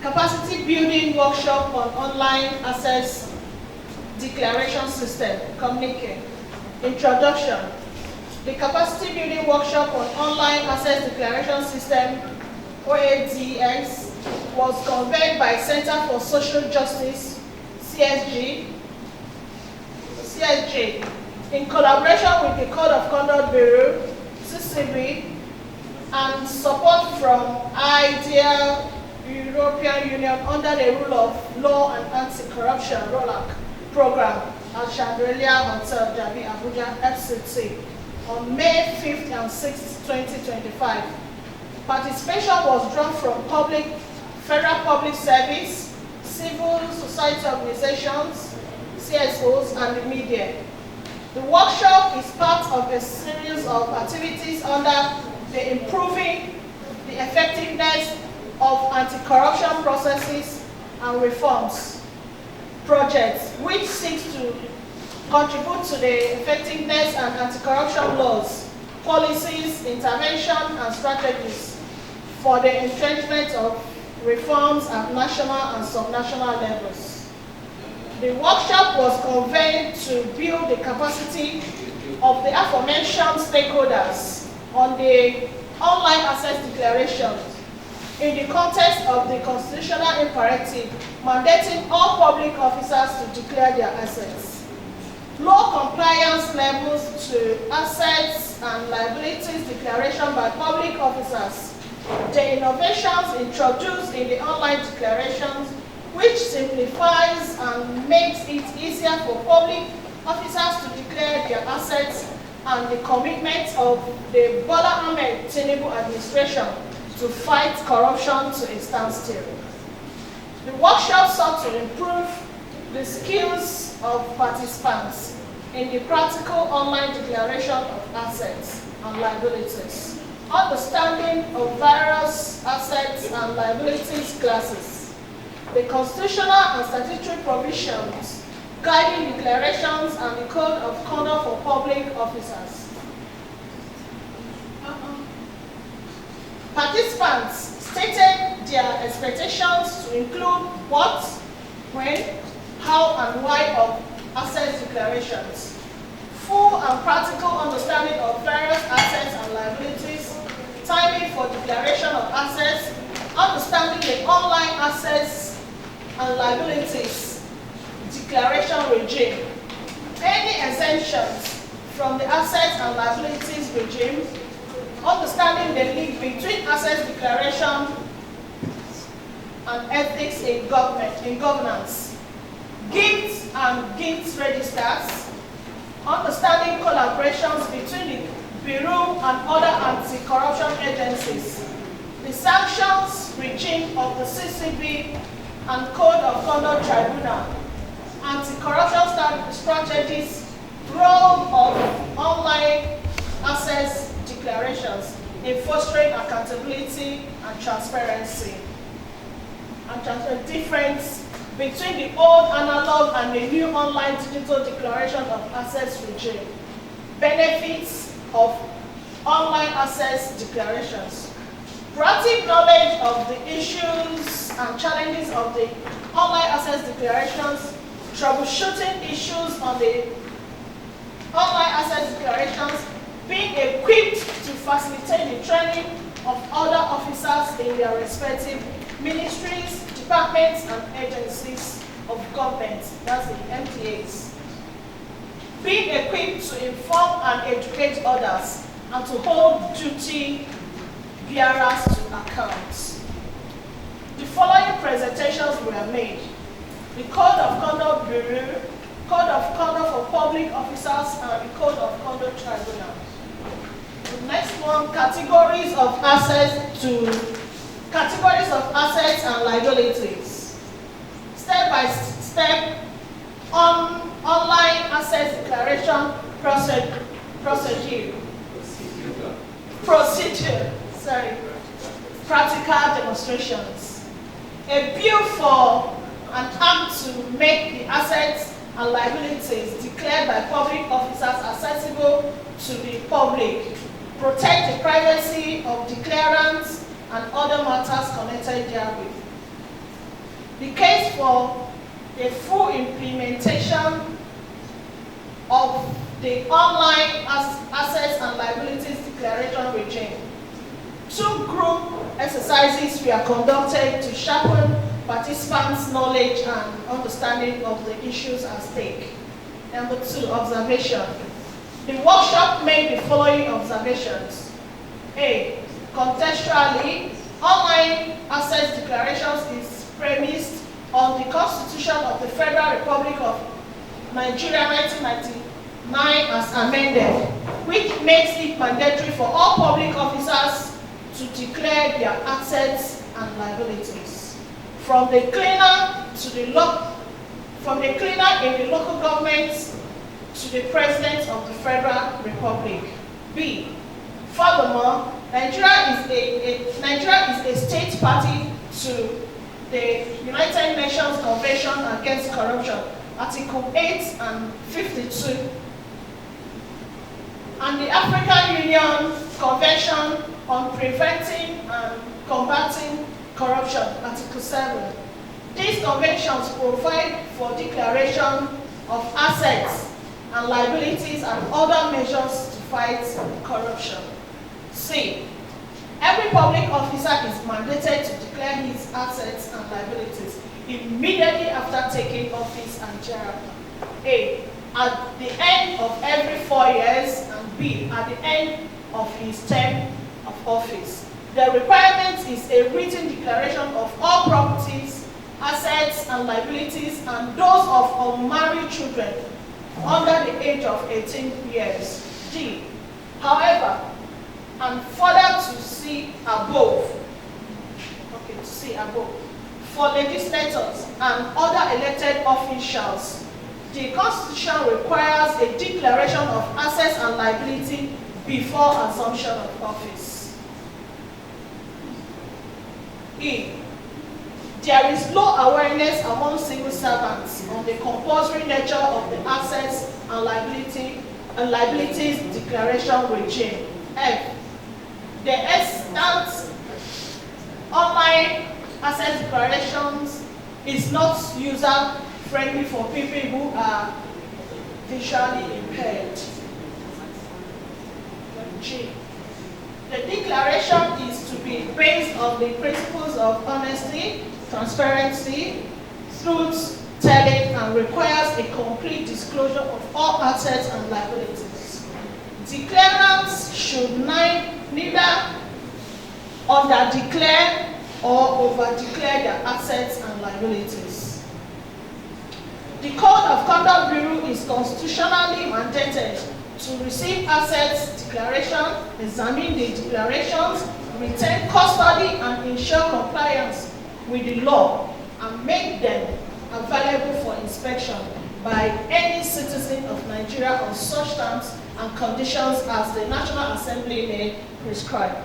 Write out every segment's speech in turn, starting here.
capacity building workshop on online access declaration system, Communique. Introduction. The capacity building workshop on online access declaration system, OADX, was convened by Center for Social Justice, CSG, in collaboration with the Code of Conduct Bureau, CCB, and support from IDEA European Union under the Rule of Law and Anti-Corruption ROLAC program at Chandelier Hotel, Jabi, Abuja, FCT on May 5th and 6th, 2025. Participation was drawn from federal public service, civil society organizations, CSOs, and the media. The workshop is part of a series of activities under the Improving the Effectiveness of Anti-Corruption Processes and Reforms project, which seeks to contribute to the effectiveness and anti-corruption laws, policies, intervention, and strategies for the entrenchment of reforms at national and subnational levels. The workshop was convened to build the capacity of the aforementioned stakeholders on the online access declarations in the context of the constitutional imperative mandating all public officers to declare their assets. Low compliance levels to assets and liabilities declaration by public officers. The innovations introduced in the online declarations, which simplifies and makes it easier for public officers to declare their assets, and the commitment of the Bola Ahmed Tinubu administration to fight corruption to a standstill. The workshop sought to improve the skills of participants in the practical online declaration of assets and liabilities, understanding of various assets and liabilities classes, the constitutional and statutory provisions guiding declarations, and the Code of Conduct for Public Officers. Participants stated their expectations to include what, when, how, and why of assets declarations, full and practical understanding of various assets and liabilities, timing for declaration of assets, understanding the online assets and liabilities declaration regime, any exemptions from the assets and liabilities regime, understanding the link between assets declaration and ethics in governance, gifts and gifts registers, understanding collaborations between the Bureau and other anti-corruption agencies, the sanctions regime of the CCB and Code of Conduct Tribunal, anti-corruption strategies, role of online access declarations in fostering accountability and transparency, and the difference between the old analog and the new online digital declaration of assets regime, benefits of online access declarations, practical knowledge of the issues and challenges of the online access declarations, troubleshooting issues on the online access declarations, being equipped to facilitate the training of other officers in their respective ministries, departments, and agencies of government, that's the MTAs. Being equipped to inform and educate others, and to hold duty bearers to account. The following presentations were made: the Code of Conduct Bureau, Code of Conduct for Public Officers, and the Code of Conduct Tribunal. The next one, categories of assets and liabilities. Step by step on online assets declaration procedure. Practical demonstrations. A bill for an act to make the assets and liabilities declared by public officers accessible to the public, protect the privacy of declarants and other matters connected therewith. The case for a full implementation of the online assets and liabilities declaration regime. 2 group exercises were conducted to sharpen participants' knowledge and understanding of the issues at stake. Number 2, observation. The workshop made the following observations. A. Contextually, online assets declarations is premised on the Constitution of the Federal Republic of Nigeria 1999 as amended, which makes it mandatory for all public officers to declare their assets and liabilities. From the cleaner in the local government to the President of the Federal Republic. B. Furthermore, Nigeria is a state party to the United Nations Convention Against Corruption, Article 8 and 52, and the African Union Convention on Preventing and Combating Corruption, Article 7. These conventions provide for declaration of assets and liabilities and other measures to fight corruption. C. Every public officer is mandated to declare his assets and liabilities immediately after taking office and thereafter. A. At the end of every 4 years, and B. At the end of his term of office. The requirement is a written declaration of all properties, assets, and liabilities, and those of unmarried children under the age of 18 years. D. However, and further to see above, for legislators and other elected officials, the Constitution requires a declaration of assets and liability before assumption of office. E. There is low awareness among civil servants on the compulsory nature of the assets and liabilities declaration regime. F. The extant online asset declarations is not user-friendly for people who are visually impaired. G. The declaration is to be based on the principles of honesty, transparency, truth-telling, and requires a complete disclosure of all assets and liabilities. Declarants should neither under-declare or over-declare their assets and liabilities. The Code of Conduct Bureau is constitutionally mandated to receive assets declaration, examine the declarations, retain custody, and ensure compliance with the law, and make them available for inspection by any citizen of Nigeria on such terms and conditions as the National Assembly may prescribe.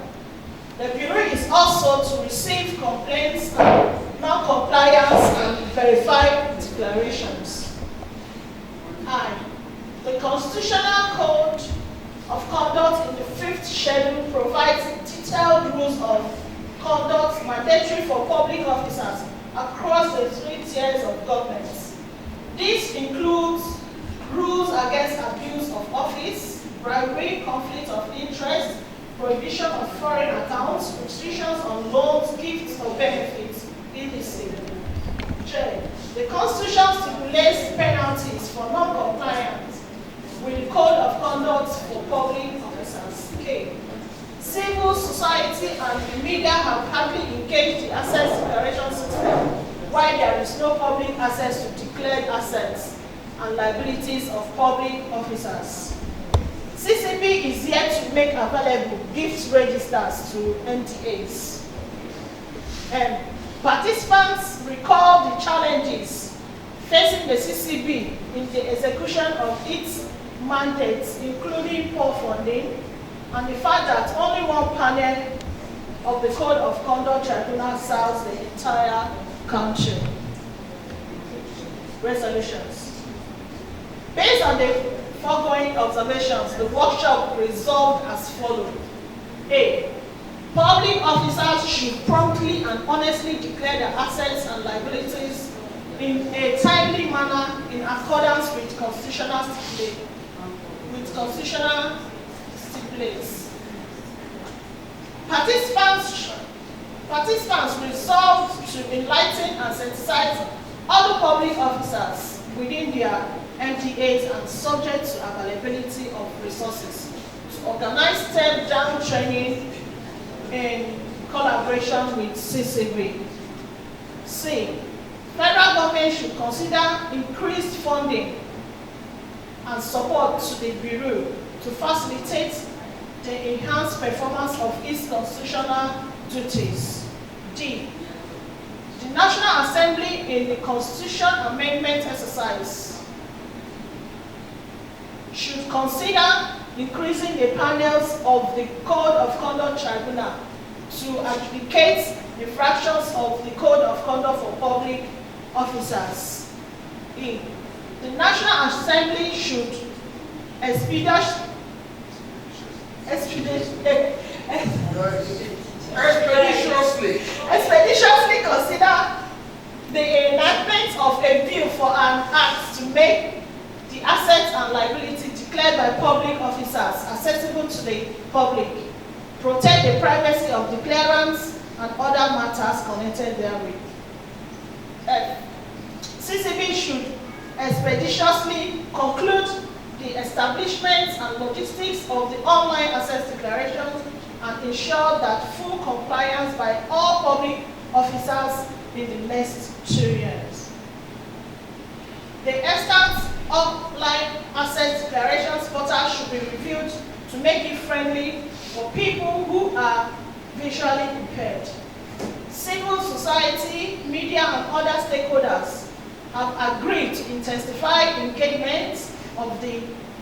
The Bureau is also to receive complaints and non-compliance and verify declarations. I. The Constitutional Code of Conduct in the 5th Schedule provides detailed rules of conduct mandatory for public officers across the 3 tiers of government. This includes rules against abuse of office, bribery, conflict of interest, prohibition of foreign accounts, restrictions on loans, gifts, or benefits, etc. J. The Constitution stipulates penalties for non-compliance with the Code of Conduct for public officers. K. Civil society and the media have hardly engaged the assets declaration system, while there is no public access to declared assets and liabilities of public officers. CCB is yet to make available gift registers to NTAs. Participants recall the challenges facing the CCB in the execution of its mandates, including poor funding, and the fact that only one panel of the Code of Conduct Tribunal serves the entire country. Resolutions. Based on the foregoing observations, the workshop resolved as follows. A. Public officers should promptly and honestly declare their assets and liabilities in a timely manner in accordance with constitutional stipulates. Participants resolve to enlighten and sensitize other public officers within their MDAs and subject to availability of resources to organize step-down training in collaboration with CCB. C. Federal government should consider increased funding and support to the Bureau to facilitate the enhanced performance of its constitutional duties. D. The National Assembly in the Constitution Amendment exercise should consider increasing the panels of the Code of Conduct Tribunal to adjudicate infractions of the Code of Conduct for public officers. E. The National Assembly should expeditiously consider the enactment of a bill for an act to make the assets and liability declared by public officers accessible to the public, protect the privacy of declarants and other matters connected therewith. F. CCB should expeditiously conclude the establishment and logistics of the online access declarations and ensure that full compliance by all public officers in the next 2 years. The extant online access declarations portal should be reviewed to make it friendly for people who are visually impaired. Civil society, media, and other stakeholders have agreed to intensify engagement of the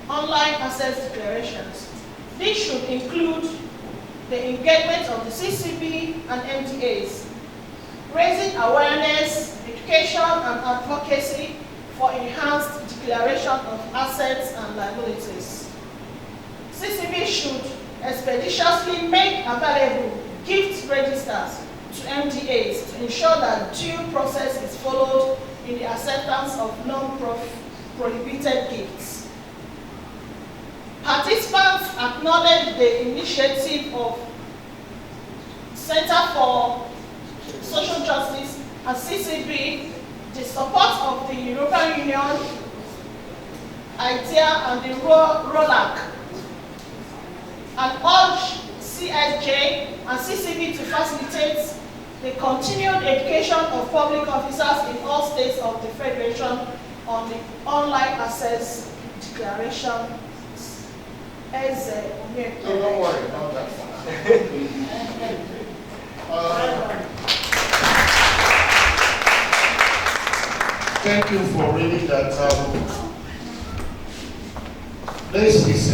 online access declarations. This should include the engagement of the CCB and MDAs, raising awareness, education, and advocacy for enhanced declaration of assets and liabilities. CCB should expeditiously make available gift registers to MDAs to ensure that due process is followed in the acceptance of non-prohibited gifts. Participants acknowledge the initiative of Center for Social Justice and CCB, the support of the European Union, IDEA, and the ROLAC, and urge CSJ and CCB to facilitate the continued education of public officers in all states of the Federation on the online access declaration. So don't worry about that. Thank you for reading that. This is